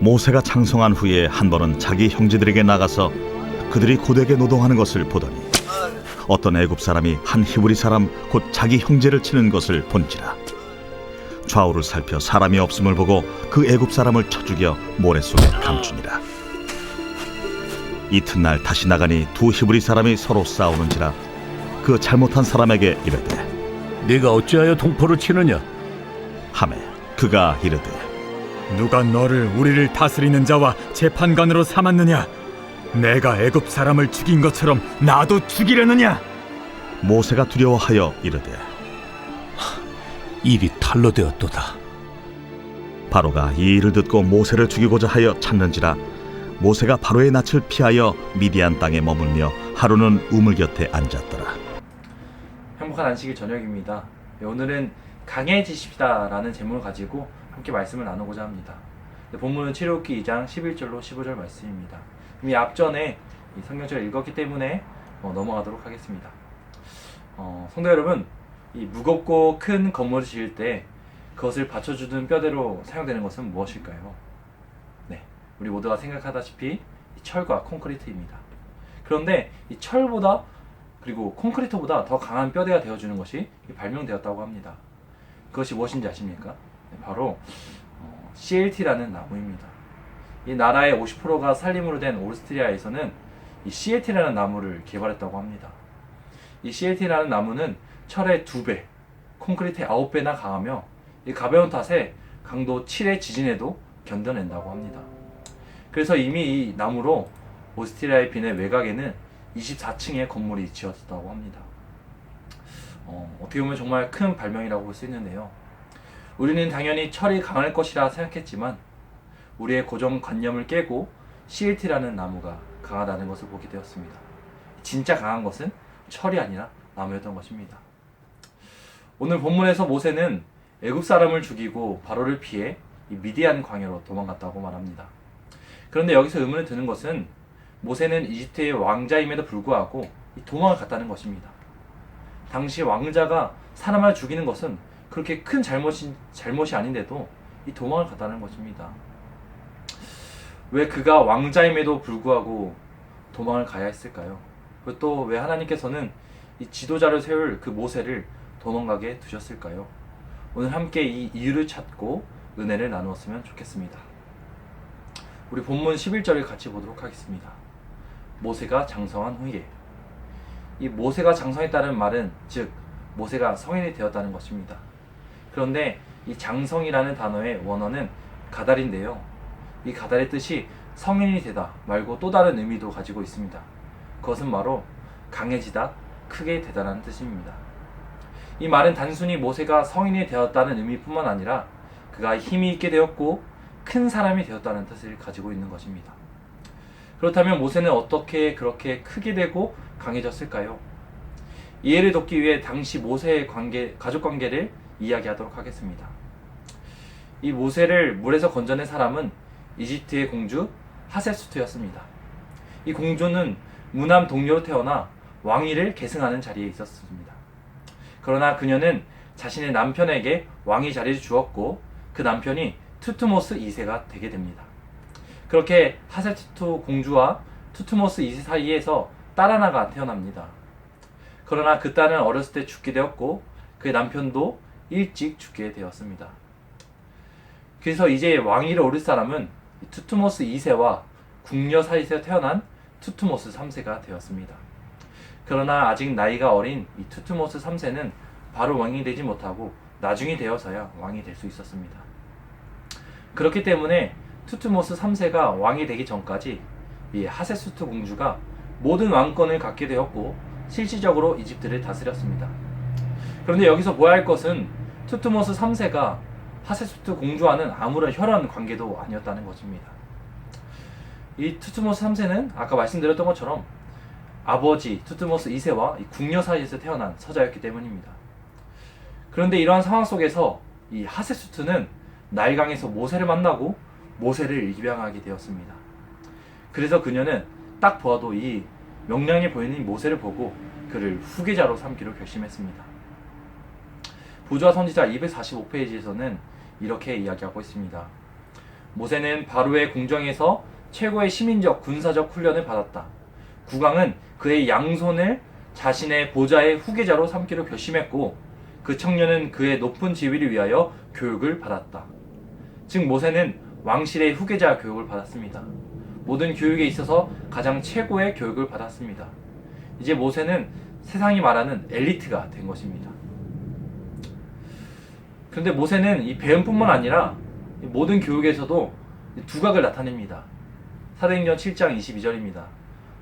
모세가 장성한 후에 한 번은 자기 형제들에게 나가서 그들이 고되게 노동하는 것을 보더니 어떤 애굽 사람이 한 히브리 사람 곧 자기 형제를 치는 것을 본지라. 좌우를 살펴 사람이 없음을 보고 그 애굽 사람을 쳐 죽여 모래 속에 감추니라. 이튿날 다시 나가니 두 히브리 사람이 서로 싸우는지라. 그 잘못한 사람에게 이르되 네가 어찌하여 동포를 치느냐? 하매 그가 이르되 누가 너를 우리를 다스리는 자와 재판관으로 삼았느냐? 내가 애굽 사람을 죽인 것처럼 나도 죽이려느냐? 모세가 두려워하여 이르되 일이 탈로 되었도다. 바로가 이 일을 듣고 모세를 죽이고자 하여 찾는지라. 모세가 바로의 낯을 피하여 미디안 땅에 머물며 하루는 우물 곁에 앉았더라. 행복한 안식일 저녁입니다. 오늘은 강해지십시다 라는 제목을 가지고 함께 말씀을 나누고자 합니다. 본문은 출애굽기 2장 11절로 15절 말씀입니다. 이미 앞전에 이 성경책을 읽었기 때문에 넘어가도록 하겠습니다. 성도 여러분, 이 무겁고 큰 건물을 지을 때 그것을 받쳐주는 뼈대로 사용되는 것은 무엇일까요? 네, 우리 모두가 생각하다시피 이 철과 콘크리트입니다. 그런데 이 철보다 그리고 콘크리트보다 더 강한 뼈대가 되어주는 것이 발명되었다고 합니다. 그것이 무엇인지 아십니까? 네, 바로 CLT라는 나무입니다. 이 나라의 50%가 산림으로 된 오스트리아에서는 이 CLT라는 나무를 개발했다고 합니다. 이 CLT라는 나무는 철의 2배, 콘크리트의 9배나 강하며 이 가벼운 탓에 강도 7의 지진에도 견뎌낸다고 합니다. 그래서 이미 이 나무로 오스트리아의 빈의 외곽에는 24층의 건물이 지어졌다고 합니다. 어떻게 보면 정말 큰 발명이라고 볼 수 있는데요. 우리는 당연히 철이 강할 것이라 생각했지만 우리의 고정관념을 깨고 CLT라는 나무가 강하다는 것을 보게 되었습니다. 진짜 강한 것은 철이 아니라 나무였던 것입니다. 오늘 본문에서 모세는 애굽 사람을 죽이고 바로를 피해 이 미디안 광야로 도망갔다고 말합니다. 그런데 여기서 의문이 드는 것은 모세는 이집트의 왕자임에도 불구하고 도망을 갔다는 것입니다. 당시 왕자가 사람을 죽이는 것은 그렇게 큰 잘못이 아닌데도 이 도망을 갔다는 것입니다. 왜 그가 왕자임에도 불구하고 도망을 가야 했을까요? 그리고 또 왜 하나님께서는 이 지도자를 세울 그 모세를 도망가게 두셨을까요? 오늘 함께 이 이유를 찾고 은혜를 나누었으면 좋겠습니다. 우리 본문 11절을 같이 보도록 하겠습니다. 모세가 장성한 후에. 이 모세가 장성했다는 말은 즉 모세가 성인이 되었다는 것입니다. 그런데 이 장성이라는 단어의 원어는 가달인데요. 이 가달의 뜻이 성인이 되다 말고 또 다른 의미도 가지고 있습니다. 그것은 바로 강해지다, 크게 되다라는 뜻입니다. 이 말은 단순히 모세가 성인이 되었다는 의미뿐만 아니라 그가 힘이 있게 되었고 큰 사람이 되었다는 뜻을 가지고 있는 것입니다. 그렇다면 모세는 어떻게 그렇게 크게 되고 강해졌을까요? 이해를 돕기 위해 당시 모세의 가족 관계를 이야기하도록 하겠습니다. 이 모세를 물에서 건져낸 사람은 이집트의 공주 하셋수트였습니다. 이 공주는 무남 동료로 태어나 왕위를 계승하는 자리에 있었습니다. 그러나 그녀는 자신의 남편에게 왕위 자리를 주었고 그 남편이 투트모스 2세가 되게 됩니다. 그렇게 하셋수트 공주와 투트모스 2세 사이에서 딸 하나가 태어납니다. 그러나 그 딸은 어렸을 때 죽게 되었고 그의 남편도 일찍 죽게 되었습니다. 그래서 이제 왕위를 오를 사람은 투트모스 2세와 궁녀 사이에서 태어난 투트모스 3세가 되었습니다. 그러나 아직 나이가 어린 이 투트모스 3세는 바로 왕이 되지 못하고 나중이 되어서야 왕이 될 수 있었습니다. 그렇기 때문에 투트모스 3세가 왕이 되기 전까지 이 하셋수트 공주가 모든 왕권을 갖게 되었고 실질적으로 이집트를 다스렸습니다. 그런데 여기서 보아야 할 것은 투트모스 3세가 하셋수트 공주와는 아무런 혈연 관계도 아니었다는 것입니다. 이 투트모스 3세는 아까 말씀드렸던 것처럼 아버지 투트모스 2세와 이 궁녀 사이에서 태어난 서자였기 때문입니다. 그런데 이러한 상황 속에서 이 하셋수트는 나일강에서 모세를 만나고 모세를 입양하게 되었습니다. 그래서 그녀는 딱 보아도 이 명량해 보이는 모세를 보고 그를 후계자로 삼기로 결심했습니다. 부조와 선지자 245페이지에서는 이렇게 이야기하고 있습니다. 모세는 바로의 궁정에서 최고의 시민적 군사적 훈련을 받았다. 국왕은 그의 양손을 자신의 보좌의 후계자로 삼기로 결심했고 그 청년은 그의 높은 지위를 위하여 교육을 받았다. 즉 모세는 왕실의 후계자 교육을 받았습니다. 모든 교육에 있어서 가장 최고의 교육을 받았습니다. 이제 모세는 세상이 말하는 엘리트가 된 것입니다. 그런데 모세는 이 배움뿐만 아니라 모든 교육에서도 두각을 나타냅니다. 사도행전 7장 22절입니다.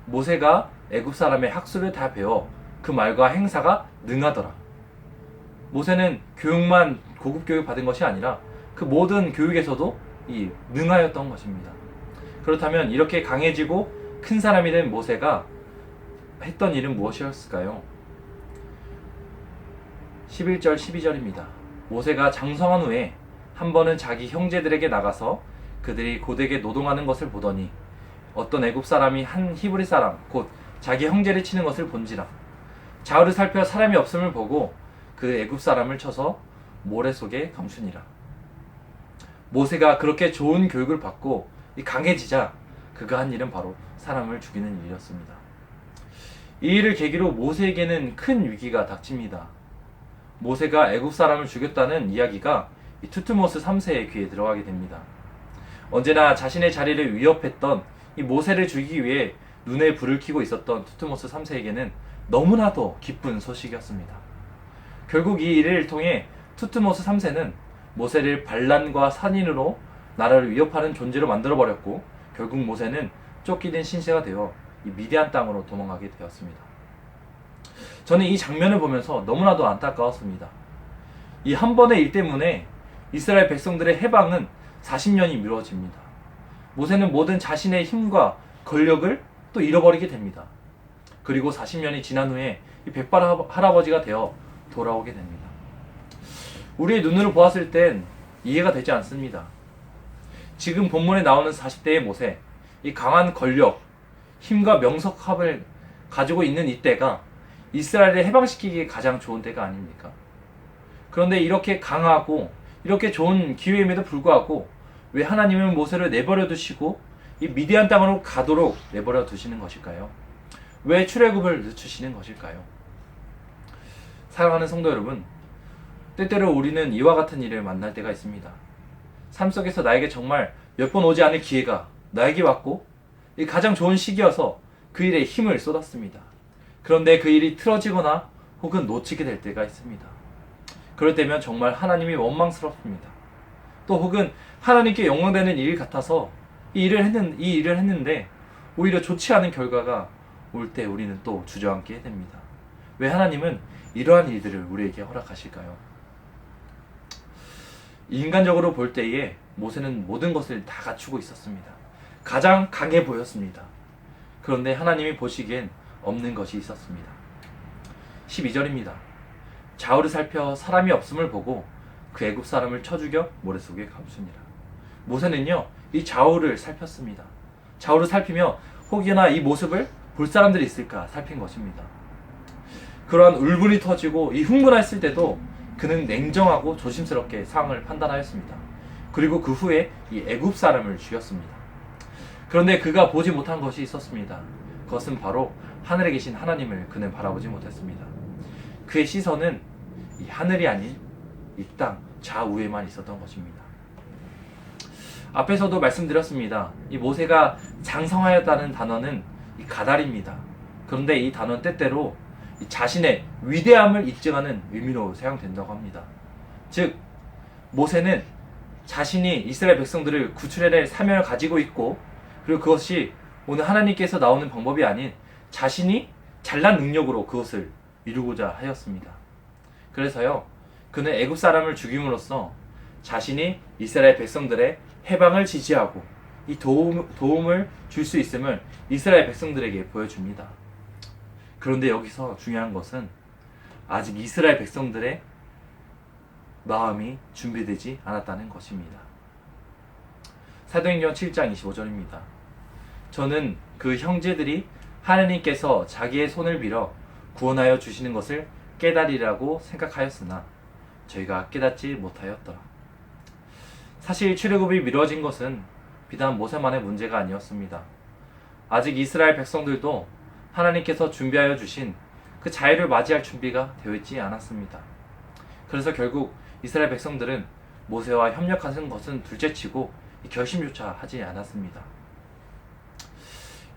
모세가 애굽 사람의 학술을 다 배워 그 말과 행사가 능하더라. 모세는 교육만 고급 교육 받은 것이 아니라 그 모든 교육에서도 능하였던 것입니다. 그렇다면 이렇게 강해지고 큰 사람이 된 모세가 했던 일은 무엇이었을까요? 11절 12절입니다. 모세가 장성한 후에 한 번은 자기 형제들에게 나가서 그들이 고되게 노동하는 것을 보더니 어떤 애굽 사람이 한 히브리 사람 곧 자기 형제를 치는 것을 본지라. 좌우를 살펴 사람이 없음을 보고 그 애굽 사람을 쳐서 모래 속에 감추니라. 모세가 그렇게 좋은 교육을 받고 강해지자 그가 한 일은 바로 사람을 죽이는 일이었습니다. 이 일을 계기로 모세에게는 큰 위기가 닥칩니다. 모세가 애굽 사람을 죽였다는 이야기가 투트모스 3세의 귀에 들어가게 됩니다. 언제나 자신의 자리를 위협했던 이 모세를 죽이기 위해 눈에 불을 켜고 있었던 투트모스 3세에게는 너무나도 기쁜 소식이었습니다. 결국 이 일을 통해 투트모스 3세는 모세를 반란과 산인으로 나라를 위협하는 존재로 만들어버렸고 결국 모세는 쫓기는 신세가 되어 이 미디안 땅으로 도망가게 되었습니다. 저는 이 장면을 보면서 너무나도 안타까웠습니다. 이 한 번의 일 때문에 이스라엘 백성들의 해방은 40년이 미뤄집니다. 모세는 모든 자신의 힘과 권력을 또 잃어버리게 됩니다. 그리고 40년이 지난 후에 이 백발 할아버지가 되어 돌아오게 됩니다. 우리의 눈으로 보았을 땐 이해가 되지 않습니다. 지금 본문에 나오는 40대의 모세, 이 강한 권력, 힘과 명석함을 가지고 있는 이때가 이스라엘을 해방시키기에 가장 좋은 때가 아닙니까? 그런데 이렇게 강하고 이렇게 좋은 기회임에도 불구하고 왜 하나님은 모세를 내버려 두시고 이 미디안 땅으로 가도록 내버려 두시는 것일까요? 왜 출애굽을 늦추시는 것일까요? 사랑하는 성도 여러분, 때때로 우리는 이와 같은 일을 만날 때가 있습니다. 삶 속에서 나에게 정말 몇 번 오지 않을 기회가 나에게 왔고 이 가장 좋은 시기여서 그 일에 힘을 쏟았습니다. 그런데 그 일이 틀어지거나 혹은 놓치게 될 때가 있습니다. 그럴 때면 정말 하나님이 원망스럽습니다. 또 혹은 하나님께 영광되는 일 같아서 이 일을 했는데 오히려 좋지 않은 결과가 올 때 우리는 또 주저앉게 됩니다. 왜 하나님은 이러한 일들을 우리에게 허락하실까요? 인간적으로 볼 때에 모세는 모든 것을 다 갖추고 있었습니다. 가장 강해 보였습니다. 그런데 하나님이 보시기엔 없는 것이 있었습니다. 12절입니다. 좌우를 살펴 사람이 없음을 보고 그 애굽 사람을 쳐 죽여 모래 속에 감추니라. 모세는요, 이 좌우를 살폈습니다. 좌우를 살피며 혹여나 이 모습을 볼 사람들이 있을까 살핀 것입니다. 그러한 울분이 터지고 이 흥분했을 때도 그는 냉정하고 조심스럽게 상황을 판단하였습니다. 그리고 그 후에 이 애굽 사람을 죽였습니다. 그런데 그가 보지 못한 것이 있었습니다. 그것은 바로 하늘에 계신 하나님을 그는 바라보지 못했습니다. 그의 시선은 이 하늘이 아닌 이 땅 좌우에만 있었던 것입니다. 앞에서도 말씀드렸습니다. 이 모세가 장성하였다는 단어는 이 가달입니다. 그런데 이 단어는 때때로 이 자신의 위대함을 입증하는 의미로 사용된다고 합니다. 즉 모세는 자신이 이스라엘 백성들을 구출해낼 사명을 가지고 있고 그리고 그것이 오늘 하나님께서 나오는 방법이 아닌 자신이 잘난 능력으로 그것을 이루고자 하였습니다. 그래서요, 그는 애굽 사람을 죽임으로써 자신이 이스라엘 백성들의 해방을 지지하고 이 도움을 줄 수 있음을 이스라엘 백성들에게 보여줍니다. 그런데 여기서 중요한 것은 아직 이스라엘 백성들의 마음이 준비되지 않았다는 것입니다. 사도행전 7장 25절입니다. 저는 그 형제들이 하나님께서 자기의 손을 빌어 구원하여 주시는 것을 깨달으리라고 생각하였으나 저희가 깨닫지 못하였더라. 사실 출애굽이 미뤄진 것은 비단 모세만의 문제가 아니었습니다. 아직 이스라엘 백성들도 하나님께서 준비하여 주신 그 자유를 맞이할 준비가 되어 있지 않았습니다. 그래서 결국 이스라엘 백성들은 모세와 협력하는 것은 둘째치고 결심조차 하지 않았습니다.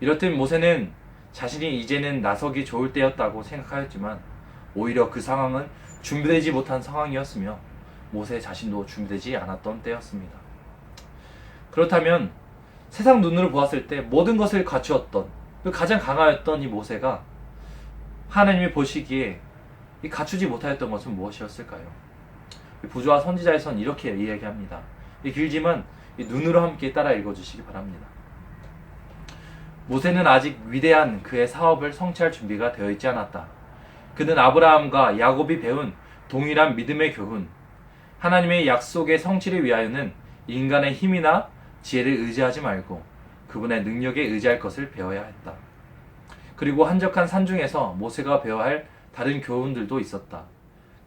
이렇듯 모세는 자신이 이제는 나서기 좋을 때였다고 생각하였지만 오히려 그 상황은 준비되지 못한 상황이었으며 모세 자신도 준비되지 않았던 때였습니다. 그렇다면 세상 눈으로 보았을 때 모든 것을 갖추었던 가장 강하였던 이 모세가 하나님이 보시기에 이 갖추지 못하였던 것은 무엇이었을까요? 부조와 선지자에서는 이렇게 이야기합니다. 길지만 눈으로 함께 따라 읽어주시기 바랍니다. 모세는 아직 위대한 그의 사업을 성취할 준비가 되어 있지 않았다. 그는 아브라함과 야곱이 배운 동일한 믿음의 교훈, 하나님의 약속의 성취를 위하여는 인간의 힘이나 지혜를 의지하지 말고 그분의 능력에 의지할 것을 배워야 했다. 그리고 한적한 산중에서 모세가 배워야 할 다른 교훈들도 있었다.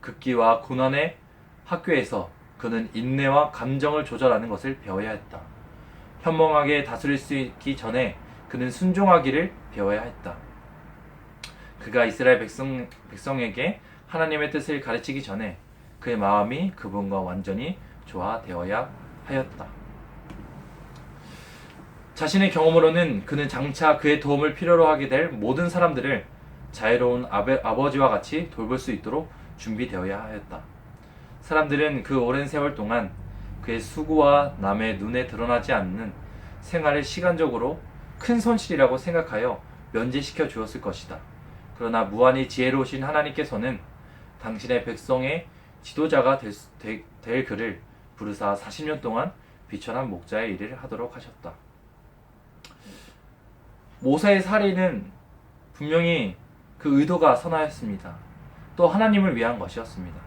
극기와 고난의 학교에서 그는 인내와 감정을 조절하는 것을 배워야 했다. 현명하게 다스릴 수 있기 전에 그는 순종하기를 배워야 했다. 그가 이스라엘 백성에게 하나님의 뜻을 가르치기 전에 그의 마음이 그분과 완전히 조화되어야 하였다. 자신의 경험으로는 그는 장차 그의 도움을 필요로 하게 될 모든 사람들을 자유로운 아버지와 같이 돌볼 수 있도록 준비되어야 하였다. 사람들은 그 오랜 세월 동안 그의 수고와 남의 눈에 드러나지 않는 생활을 시간적으로 큰 손실이라고 생각하여 면제시켜 주었을 것이다. 그러나 무한히 지혜로우신 하나님께서는 당신의 백성의 지도자가 될 그를 부르사 40년 동안 비천한 목자의 일을 하도록 하셨다. 모세의 살인은 분명히 그 의도가 선하였습니다. 또 하나님을 위한 것이었습니다.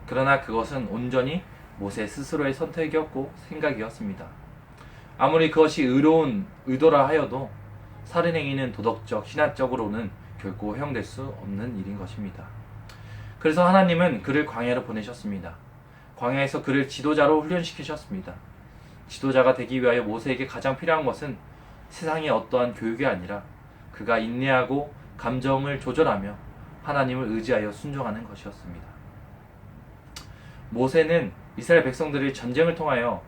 그러나 그것은 온전히 모세 스스로의 선택이었고 생각이었습니다. 아무리 그것이 의로운 의도라 하여도 살인행위는 도덕적, 신화적으로는 결코 허용될 수 없는 일인 것입니다. 그래서 하나님은 그를 광야로 보내셨습니다. 광야에서 그를 지도자로 훈련시키셨습니다. 지도자가 되기 위하여 모세에게 가장 필요한 것은 세상의 어떠한 교육이 아니라 그가 인내하고 감정을 조절하며 하나님을 의지하여 순종하는 것이었습니다. 모세는 이스라엘 백성들을 전쟁을 통하여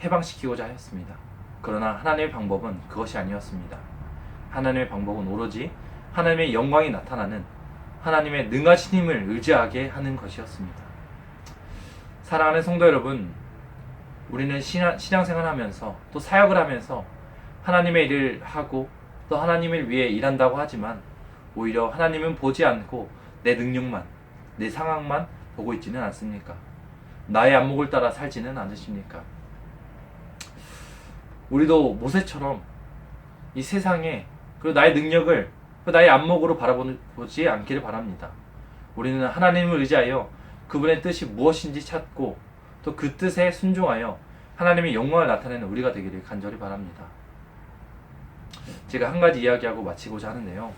해방시키고자 하였습니다. 그러나 하나님의 방법은 그것이 아니었습니다. 하나님의 방법은 오로지 하나님의 영광이 나타나는 하나님의 능하신 힘을 의지하게 하는 것이었습니다. 사랑하는 성도 여러분, 우리는 신앙생활을 하면서 또 사역을 하면서 하나님의 일을 하고 또 하나님을 위해 일한다고 하지만 오히려 하나님은 보지 않고 내 능력만, 내 상황만 보고 있지는 않습니까? 나의 안목을 따라 살지는 않으십니까? 우리도 모세처럼 이 세상에 그리고 나의 능력을 나의 안목으로 바라보지 않기를 바랍니다. 우리는 하나님을 의지하여 그분의 뜻이 무엇인지 찾고 또 그 뜻에 순종하여 하나님의 영광을 나타내는 우리가 되기를 간절히 바랍니다. 제가 한 가지 이야기하고 마치고자 하는데요.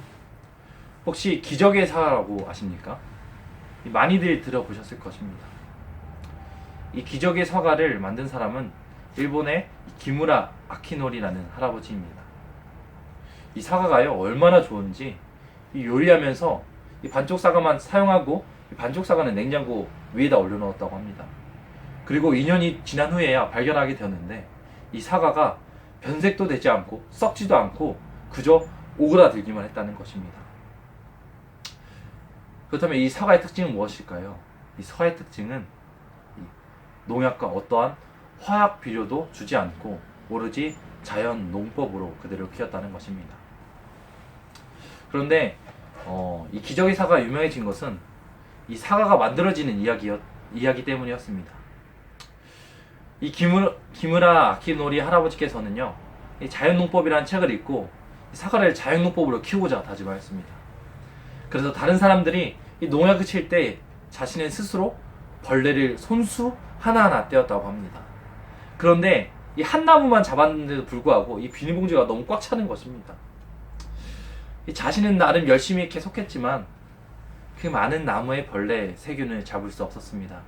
혹시 기적의 사과라고 아십니까? 많이들 들어보셨을 것입니다. 이 기적의 사과를 만든 사람은 일본의 기무라 아키노리라는 할아버지입니다. 이 사과가요 얼마나 좋은지 요리하면서 이 반쪽 사과만 사용하고 이 반쪽 사과는 냉장고 위에다 올려놓았다고 합니다. 그리고 2년이 지난 후에야 발견하게 되었는데 이 사과가 변색도 되지 않고 썩지도 않고 그저 오그라들기만 했다는 것입니다. 그렇다면 이 사과의 특징은 무엇일까요? 이 사과의 특징은 농약과 어떠한 화학 비료도 주지 않고 오로지 자연 농법으로 그대로 키웠다는 것입니다. 그런데 이 기적의 사과가 유명해진 것은 이 사과가 만들어지는 이야기 때문이었습니다. 이 기무라 아키노리 할아버지께서는요, 이 자연농법이라는 책을 읽고 이 사과를 자연농법으로 키우고자 다짐하였습니다. 그래서 다른 사람들이 이 농약을 칠 때 자신의 스스로 벌레를 손수 하나하나 떼었다고 합니다. 그런데 이 한 나무만 잡았는데도 불구하고 이 비닐봉지가 너무 꽉 차는 것입니다. 이 자신은 나름 열심히 계속했지만 그 많은 나무의 벌레 세균을 잡을 수 없었습니다.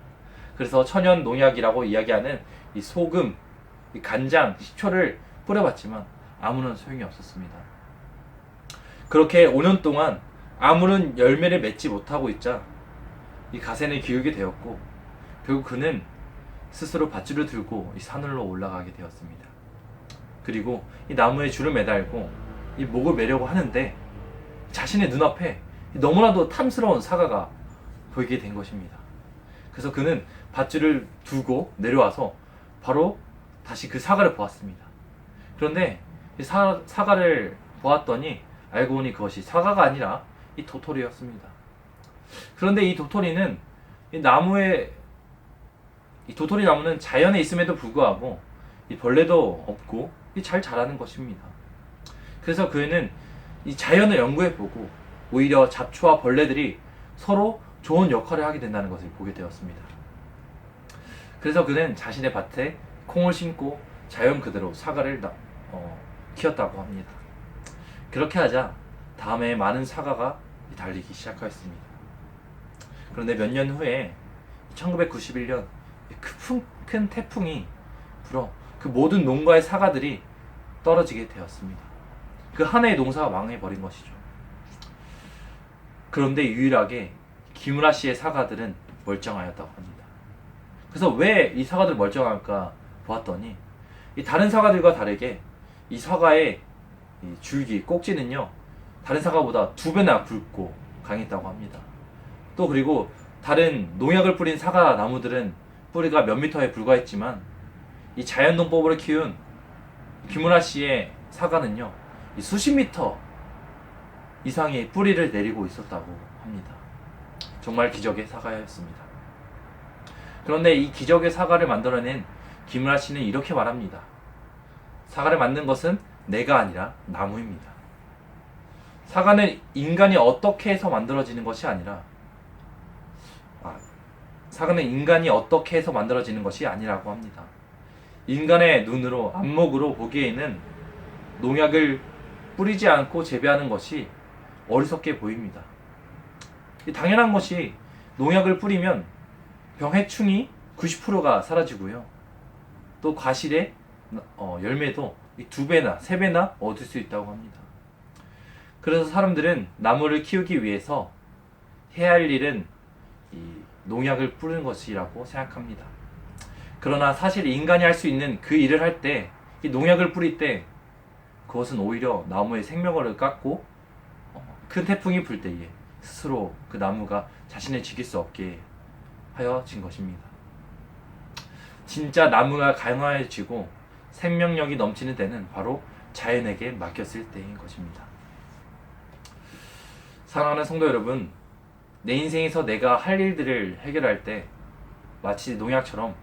그래서 천연 농약이라고 이야기하는 이 소금, 이 간장, 식초를 뿌려봤지만 아무런 소용이 없었습니다. 그렇게 5년 동안 아무런 열매를 맺지 못하고 있자 이 가세는 기울게 되었고, 결국 그는 스스로 밧줄을 들고 이 산으로 올라가게 되었습니다. 그리고 이 나무에 줄을 매달고 이 목을 매려고 하는데 자신의 눈앞에 너무나도 탐스러운 사과가 보이게 된 것입니다. 그래서 그는 밧줄을 두고 내려와서 바로 다시 그 사과를 보았습니다. 그런데 이 사과를 보았더니 알고 보니 그것이 사과가 아니라 이 도토리였습니다. 그런데 이 도토리는 이 도토리 나무는 자연에 있음에도 불구하고 이 벌레도 없고 잘 자라는 것입니다. 그래서 그는 이 자연을 연구해보고 오히려 잡초와 벌레들이 서로 좋은 역할을 하게 된다는 것을 보게 되었습니다. 그래서 그는 자신의 밭에 콩을 심고 자연 그대로 사과를 키웠다고 합니다. 그렇게 하자 다음에 많은 사과가 달리기 시작하였습니다. 그런데 몇 년 후에 1991년 큰 태풍이 불어 그 모든 농가의 사과들이 떨어지게 되었습니다. 그 한 해의 농사가 망해버린 것이죠. 그런데 유일하게 기무라 씨의 사과들은 멀쩡하였다고 합니다. 그래서 왜 이 사과들이 멀쩡할까 보았더니 이 다른 사과들과 다르게 이 사과의 이 줄기, 꼭지는요 다른 사과보다 2배나 굵고 강했다고 합니다. 또 그리고 다른 농약을 뿌린 사과 나무들은 뿌리가 몇 미터에 불과했지만 이 자연농법으로 키운 김우라 씨의 사과는요 이 수십 미터 이상의 뿌리를 내리고 있었다고 합니다. 정말 기적의 사과였습니다. 그런데 이 기적의 사과를 만들어낸 김우라 씨는 이렇게 말합니다. 사과를 만든 것은 내가 아니라 나무입니다. 사과는 인간이 어떻게 해서 만들어지는 것이 아니라 아니라고 합니다. 인간의 눈으로, 안목으로 보기에는 농약을 뿌리지 않고 재배하는 것이 어리석게 보입니다. 당연한 것이 농약을 뿌리면 병해충이 90%가 사라지고요. 또 과실의 열매도 2배나 3배나 얻을 수 있다고 합니다. 그래서 사람들은 나무를 키우기 위해서 해야 할 일은 이 농약을 뿌리는 것이라고 생각합니다. 그러나 사실 인간이 할 수 있는 그 일을 할 때, 이 농약을 뿌릴 때 그것은 오히려 나무의 생명을 깎고 큰 태풍이 불 때에 스스로 그 나무가 자신을 지킬 수 없게 하여진 것입니다. 진짜 나무가 강화해지고 생명력이 넘치는 때는 바로 자연에게 맡겼을 때인 것입니다. 사랑하는 성도 여러분, 내 인생에서 내가 할 일들을 해결할 때 마치 농약처럼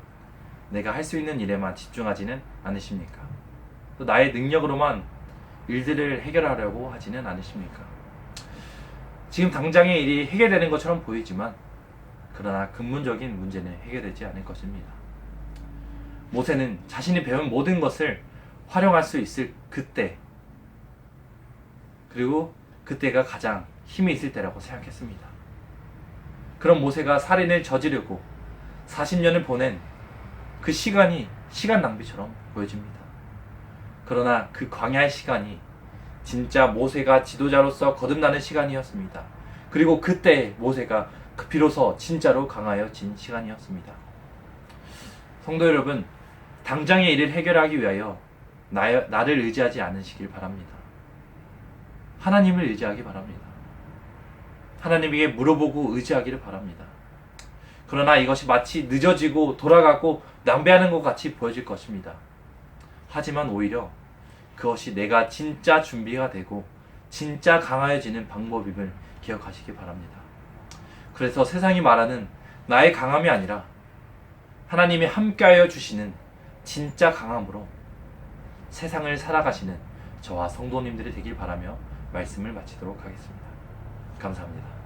내가 할 수 있는 일에만 집중하지는 않으십니까? 또 나의 능력으로만 일들을 해결하려고 하지는 않으십니까? 지금 당장의 일이 해결되는 것처럼 보이지만 그러나 근본적인 문제는 해결되지 않을 것입니다. 모세는 자신이 배운 모든 것을 활용할 수 있을 그때, 그리고 그때가 가장 힘이 있을 때라고 생각했습니다. 그런 모세가 살인을 저지르고 40년을 보낸 그 시간이 시간 낭비처럼 보여집니다. 그러나 그 광야의 시간이 진짜 모세가 지도자로서 거듭나는 시간이었습니다. 그리고 그때 모세가 비로소 진짜로 강하여진 시간이었습니다. 성도 여러분, 당장의 일을 해결하기 위하여 나를 의지하지 않으시길 바랍니다. 하나님을 의지하기 바랍니다. 하나님에게 물어보고 의지하기를 바랍니다. 그러나 이것이 마치 늦어지고 돌아가고 낭비하는 것 같이 보여질 것입니다. 하지만 오히려 그것이 내가 진짜 준비가 되고 진짜 강하여지는 방법임을 기억하시기 바랍니다. 그래서 세상이 말하는 나의 강함이 아니라 하나님이 함께하여 주시는 진짜 강함으로 세상을 살아가시는 저와 성도님들이 되길 바라며 말씀을 마치도록 하겠습니다. 감사합니다.